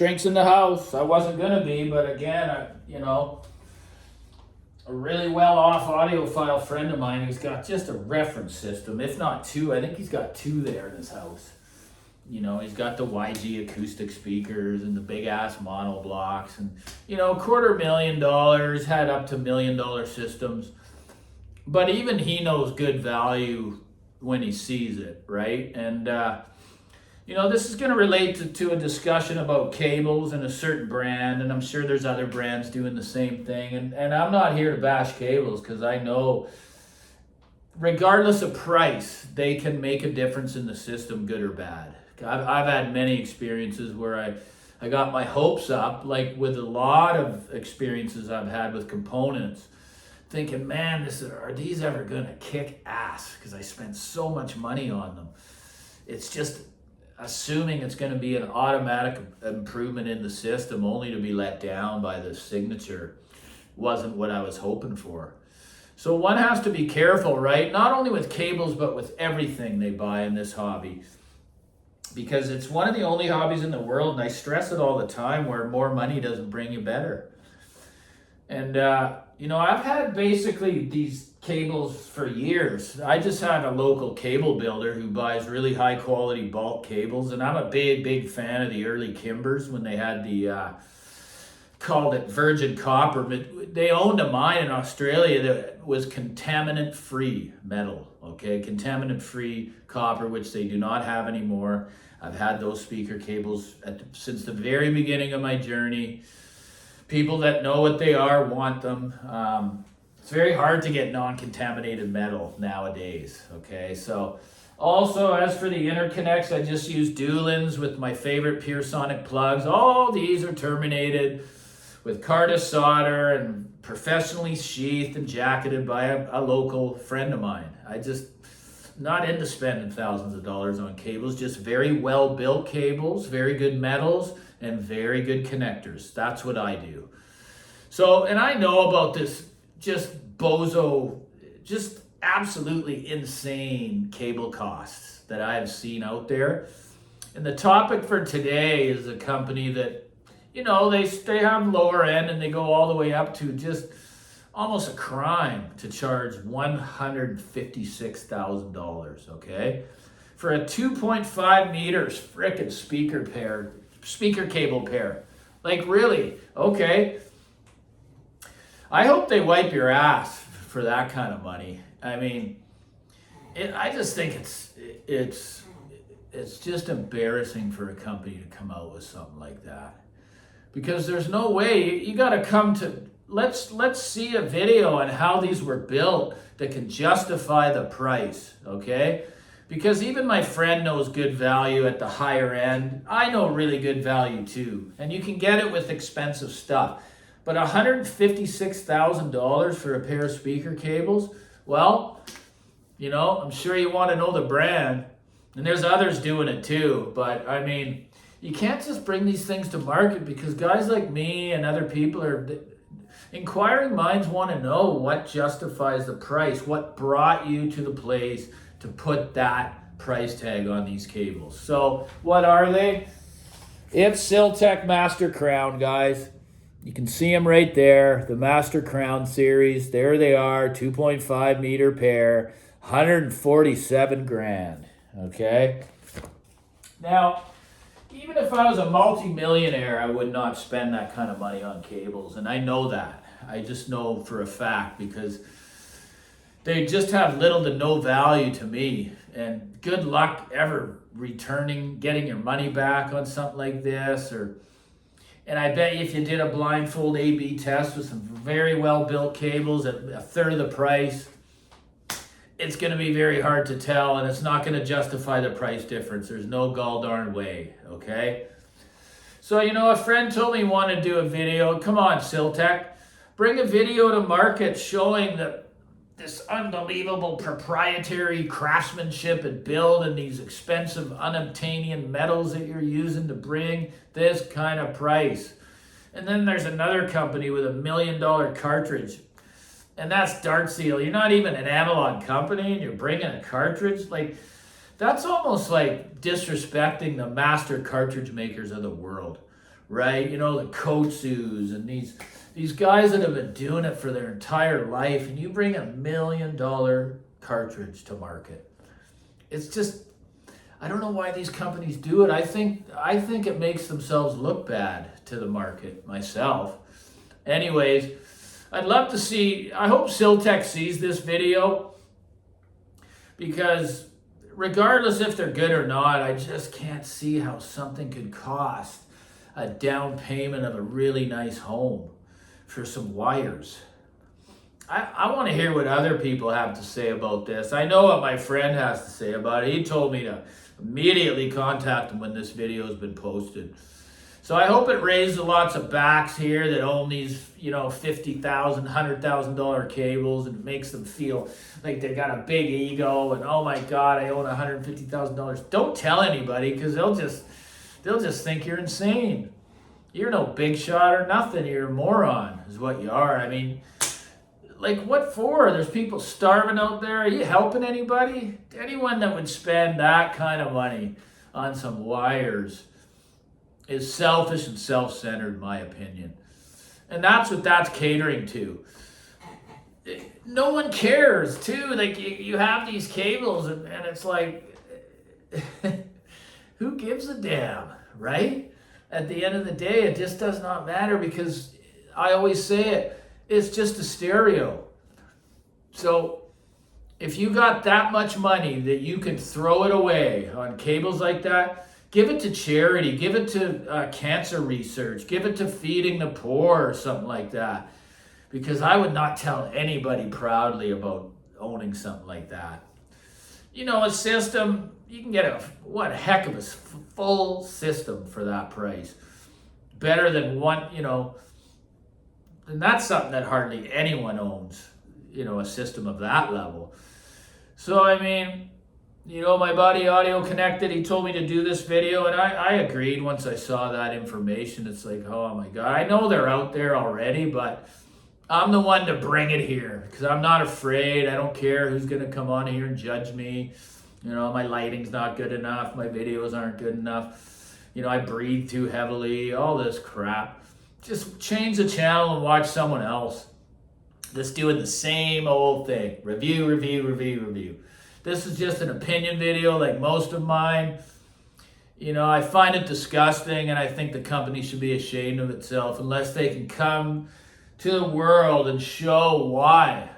Drinks in the house. I wasn't gonna be, but again, a really well-off audiophile friend of mine who's got just a reference system, if not two. I think he's got two there in his house. He's got the YG acoustic speakers and the big-ass mono blocks, and $250,000, had up to $1 million systems. But even he knows good value when he sees it, right? And this is going to relate to a discussion about cables and a certain brand, and I'm sure there's other brands doing the same thing. And I'm not here to bash cables, because I know regardless of price, they can make a difference in the system, good or bad. I've had many experiences where I got my hopes up, like with a lot of experiences I've had with components, thinking, man, are these ever going to kick ass? Because I spent so much money on them. It's just assuming it's going to be an automatic improvement in the system, only to be let down by the signature, wasn't what I was hoping for. So one has to be careful, right? Not only with cables, but with everything they buy in this hobby. Because it's one of the only hobbies in the world, and I stress it all the time, where more money doesn't bring you better. And, I've had basically these cables for years. I just have a local cable builder who buys really high quality bulk cables, and I'm a big fan of the early Kimbers when they had the called it virgin copper. But they owned a mine in Australia that was contaminant free metal, okay? Contaminant free copper, which they do not have anymore. I've had those speaker cables since the very beginning of my journey. People that know what they are want them. It's very hard to get non-contaminated metal nowadays, okay? So also, as for the interconnects, I just use Doolins with my favorite Pure Sonic plugs. All these are terminated with Cardis solder and professionally sheathed and jacketed by a local friend of mine. I just not into spending thousands of dollars on cables, just very well built cables, very good metals, and very good connectors. That's what I do. So, and I know about this just bozo, just absolutely insane cable costs that I have seen out there. And the topic for today is a company that, they have lower end, and they go all the way up to just almost a crime to charge $156,000, okay? For a 2.5 meters frickin' speaker cable pair. Like, really? Okay. I hope they wipe your ass for that kind of money. I mean, I just think it's just embarrassing for a company to come out with something like that. Because there's no way, you got to come to, let's see a video on how these were built that can justify the price, okay? Because even my friend knows good value at the higher end. I know really good value too. And you can get it with expensive stuff. But $156,000 for a pair of speaker cables, well, I'm sure you want to know the brand. And there's others doing it too. But I mean, you can't just bring these things to market, because guys like me and other people inquiring minds want to know what justifies the price, what brought you to the place to put that price tag on these cables. So what are they? It's Siltech Master Crown, guys. You can see them right there, the Master Crown series. There they are, 2.5 meter pair, 147 grand, okay? Now, even if I was a multi-millionaire, I would not spend that kind of money on cables, and I know that. I just know for a fact, because they just have little to no value to me, and good luck ever getting your money back on something like this. And I bet you if you did a blindfold A/B test with some very well-built cables at a third of the price, it's going to be very hard to tell, and it's not going to justify the price difference. There's no gall darn way, okay? So, a friend told me he wanted to do a video. Come on, Siltech. Bring a video to market showing this unbelievable proprietary craftsmanship and build, and these expensive unobtainium metals that you're using to bring this kind of price. And then there's another company with $1 million cartridge, and that's Dart Seal. You're not even an analog company, and you're bringing a cartridge? Like, that's almost like disrespecting the master cartridge makers of the world, right? You know, the Kotsus and these guys that have been doing it for their entire life, and you bring $1 million cartridge to market. It's just, I don't know why these companies do it. I think it makes themselves look bad to the market myself. Anyways, I'd love to see, I hope Siltech sees this video, because regardless if they're good or not, I just can't see how something could cost a down payment of a really nice home for some wires. I want to hear what other people have to say about this. I know what my friend has to say about it. He told me to immediately contact him when this video has been posted. So I hope it raises lots of backs here that own these, you know, $50,000, $100,000 cables, and makes them feel like they got a big ego and, oh my God, I own $150,000. Don't tell anybody, because they'll just think you're insane. You're no big shot or nothing. You're a moron is what you are. I mean, like, what for? There's people starving out there. Are you helping anybody? Anyone that would spend that kind of money on some wires is selfish and self-centered, in my opinion. And that's what that's catering to. No one cares, too. Like, you have these cables, and it's like, who gives a damn, right? At the end of the day, it just does not matter, because I always say it, it's just a stereo. So if you got that much money that you can throw it away on cables like that, give it to charity, give it to cancer research, give it to feeding the poor or something like that. Because I would not tell anybody proudly about owning something like that. You know, a system, you can get a heck of a full system for that price. Better than one, you know, and that's something that hardly anyone owns, you know, a system of that level. So, I mean, you know, my buddy Audio Connected, he told me to do this video, and I agreed once I saw that information. It's like, oh my God, I know they're out there already, but I'm the one to bring it here, because I'm not afraid. I don't care who's going to come on here and judge me. You know, my lighting's not good enough. My videos aren't good enough. You know, I breathe too heavily, all this crap. Just change the channel and watch someone else that's doing the same old thing. Review, review, review, review. This is just an opinion video like most of mine. You know, I find it disgusting, and I think the company should be ashamed of itself unless they can come to the world and show why.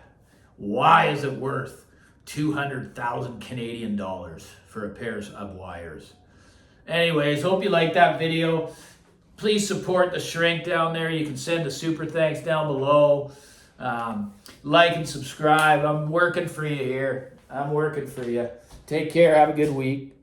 Why is it worth 200,000 Canadian dollars for a pair of wires? Anyways, hope you liked that video. Please support the shrink down there. You can send a super thanks down below. Like and subscribe. I'm working for you here. I'm working for you. Take care. Have a good week.